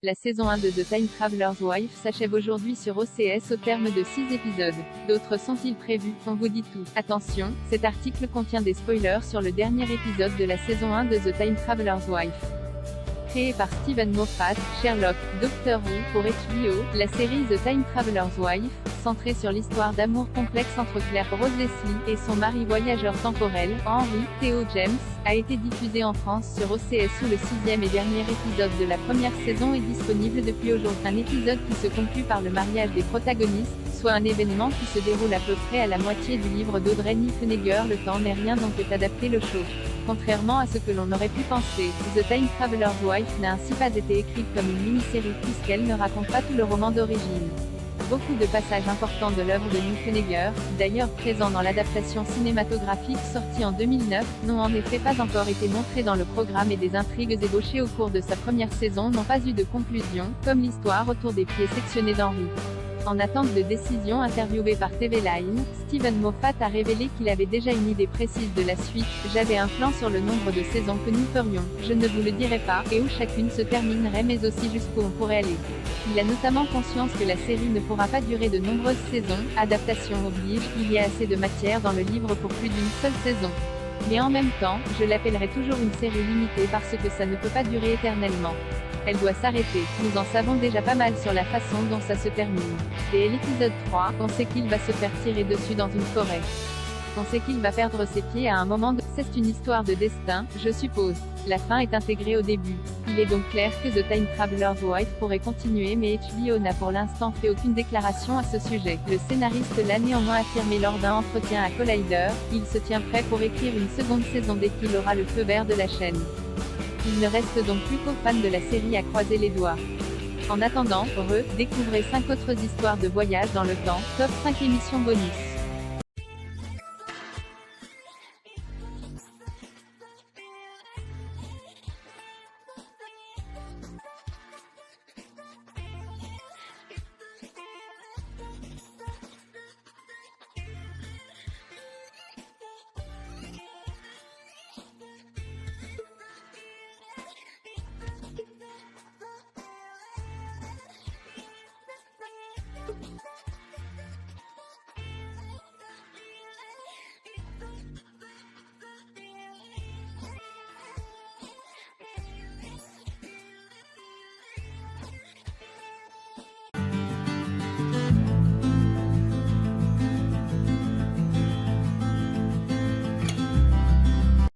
La saison 1 de The Time Traveler's Wife s'achève aujourd'hui sur OCS au terme de 6 épisodes. D'autres sont-ils prévus? On vous dit tout. Attention, cet article contient des spoilers sur le dernier épisode de la saison 1 de The Time Traveler's Wife. Créée par Steven Moffat, Sherlock, Doctor Who, pour HBO, la série The Time Traveler's Wife, centrée sur l'histoire d'amour complexe entre Claire Rose Leslie et son mari voyageur temporel, Henry Theo James, a été diffusée en France sur OCS où le 6e et dernier épisode de la première saison est disponible depuis aujourd'hui. Un épisode qui se conclut par le mariage des protagonistes, soit un événement qui se déroule à peu près à la moitié du livre d'Audrey Niffenegger. Le temps n'est rien donc est adapté le show. Contrairement à ce que l'on aurait pu penser, The Time Traveler's Wife n'a ainsi pas été écrite comme une mini-série puisqu'elle ne raconte pas tout le roman d'origine. Beaucoup de passages importants de l'œuvre de Niffenegger, d'ailleurs présents dans l'adaptation cinématographique sortie en 2009, n'ont en effet pas encore été montrés dans le programme et des intrigues ébauchées au cours de sa première saison n'ont pas eu de conclusion, comme l'histoire autour des pieds sectionnés d'Henry. En attente de décision interviewé par TV Line, Steven Moffat a révélé qu'il avait déjà une idée précise de la suite. J'avais un plan sur le nombre de saisons que nous ferions, je ne vous le dirai pas, et où chacune se terminerait mais aussi jusqu'où on pourrait aller. Il a notamment conscience que la série ne pourra pas durer de nombreuses saisons, adaptation oblige, il y a assez de matière dans le livre pour plus d'une seule saison. Mais en même temps, je l'appellerai toujours une série limitée parce que ça ne peut pas durer éternellement. Elle doit s'arrêter, nous en savons déjà pas mal sur la façon dont ça se termine. Dès l'épisode 3, on sait qu'il va se faire tirer dessus dans une forêt. On sait qu'il va perdre ses pieds à un moment de... C'est une histoire de destin, je suppose. La fin est intégrée au début. Il est donc clair que The Time Traveler's Wife pourrait continuer mais HBO n'a pour l'instant fait aucune déclaration à ce sujet. Le scénariste l'a néanmoins affirmé lors d'un entretien à Collider, il se tient prêt pour écrire une seconde saison dès qu'il aura le feu vert de la chaîne. Il ne reste donc plus qu'aux fans de la série à croiser les doigts. En attendant, découvrez 5 autres histoires de voyage dans le temps, top 5 émissions bonus.